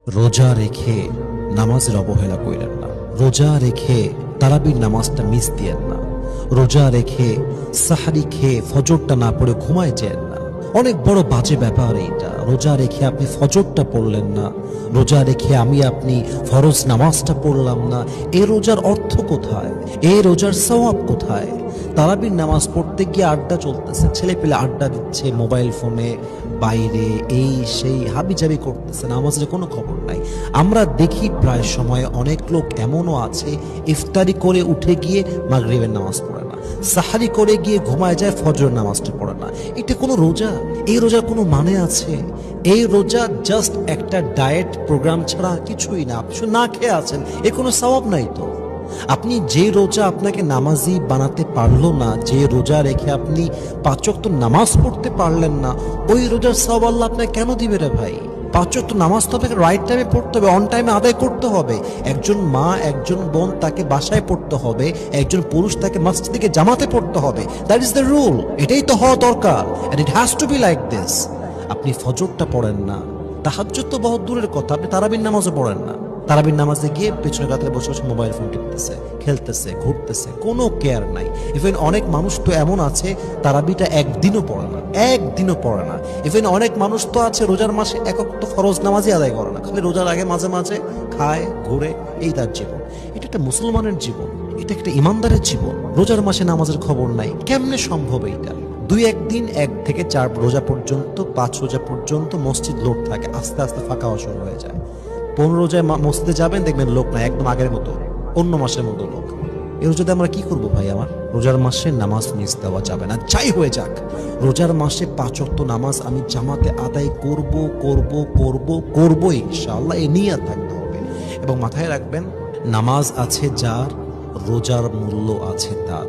রোজা রেখে নামাজের অবহেলা কইলেন না। রোজা রেখে তারাবির নামাজটা মিস দিয়েন না। রোজা রেখে সাহারি খেয়ে ফজরটা না পড়ে ঘুমায় যেন না। অনেক বড় বাজে ব্যাপার এইটা। রোজা রেখে আপনি ফজরটা পড়লেন না, রোজা রেখে আপনি ফরজ নামাজটা পড়লাম না। এই রোজার অর্থ কোথায়? এই রোজার সওয়াব কোথায়? তারাবির নামাজ পড়তে গিয়ে আড্ডা চলতেছে, ছেলে পেলে আড্ডা দিচ্ছে মোবাইল ফোনে, বাইরে এই সেই হাবিজাবি করতেছে, নামাজের কোনো খবর নাই। আমরা দেখি প্রায় সময় অনেক লোক এমনও আছে ইফতারি করে উঠে গিয়ে মাগরিবের নামাজ পড়ে না, সাহারি করে গিয়ে ঘুমায় যায়, ফজরের নামাজটা পড়ে না। এটা কোনো রোজা? এই রোজার কোনো মানে আছে? এই রোজা জাস্ট একটা ডায়েট প্রোগ্রাম ছাড়া কিছুই না। আপনি শুধু না খেয়ে আছেন, এ কোনো সওয়াব নাই তো। আপনি যে রোজা আপনাকে নামাজি বানাতে পারলো না, যে রোজা রেখে আপনি 5 ওয়াক্ত নামাজ পড়তে পারলেন না, ওই রোজার সওয়াব আল্লাহ আপনাকে কেন দিবে রে ভাই? 5 ওয়াক্ত নামাজ তো আপনাকে রাইট টাইমে পড়তে হবে, অন টাইমে আদায় করতে হবে। একজন মা, একজন বোন তাকে বাসায় পড়তে হবে, একজন পুরুষ তাকে মসজিদে জামাতে পড়তে হবে। That is the rule. এটাই তো হওয়া দরকার, and it has to be like this. আপনি ফজরটা পড়েন না, তাহাজ্জুদ তো বহুত দূরের কথা, আপনি তারাবির নামাজও পড়েন না। তারাবির নামাজে গিয়ে পেছনে কাতারে বসে বসে মোবাইল ফোন টিপতেছে, খেলতেছে, ঘুরতেছে, কোনো কেয়ার নাই। ইভেন অনেক মানুষ তো এমন আছে তারাবিটা একদিনও পড়ে না, একদিনও পড়ে না। ইভেন অনেক মানুষ তো আছে রোজার মাসে একক তো ফরজ নামাজই আদায় করে না, খালি রোজার আগে মাঝে মাঝে খায়, ঘুরে, এই তার জীবন। এটা একটা মুসলমানের জীবন, এটা একটা ইমানদারের জীবন। রোজার মাসে নামাজের খবর নাই, কেমনে সম্ভব এইটা? 2-1 দিন 1 থেকে 4 রোজা পর্যন্ত, 5 রোজা পর্যন্ত মসজিদ লোক থাকে, আস্তে আস্তে ফাঁকা হওয়া শুরু হয়ে যায়। 15 রোজায় মসজিদে যাবেন, দেখবেন লোক নাই, একদম আগের মতো, অন্য মাসের মতো লোক। এই রোজাতে আমরা কি করব ভাই? আমার রোজার মাসে নামাজ মিস দেওয়া যাবে না, যাই হয়ে যাক। রোজার মাসে 5 ওয়াক্ত নামাজ আমি জামাতে আদায় করব করব করব করব ইনশাআল্লাহ, এই নিয়ত থাকতে হবে। এবং মাথায় রাখবেন, নামাজ আছে যার, রোজার মূল্য আছে তার।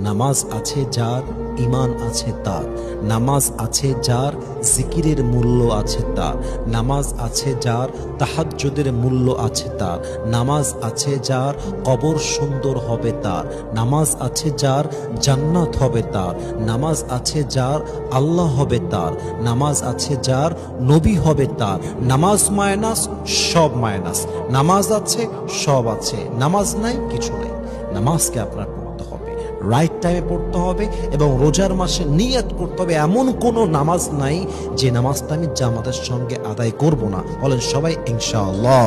নামাজ আছে যার, ঈমান আছে তার। নামাজ আছে যার, জিকিরের মূল্য আছে তার। নামাজ আছে যার, তাহাজ্জুদের মূল্য আছে তার। নামাজ আছে যার, কবর সুন্দর হবে তার। নামাজ আছে যার, জান্নাত হবে তার। নামাজ আছে যার, আল্লাহ হবে তার। নামাজ আছে যার, নবী হবে তার। নামাজ মাইনাস, সব মাইনাস। নামাজ আছে, সব আছে। নামাজ নাই, কিছু নাই। নামাজকে আপনার পড়তে হবে, রাইট টাইমে পড়তে হবে, এবং রোজার মাসে নিয়ত করতে হবে এমন কোনো নামাজ নাই যে নামাজটা আমি জামাতের সঙ্গে আদায় করব না। বলেন সবাই ইনশাআল্লাহ।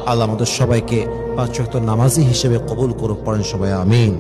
আল্লাহ আমাদের সবাইকে 5 ওয়াক্ত নামাজি হিসেবে কবুল করুক, পড়েন সবাই আমিন।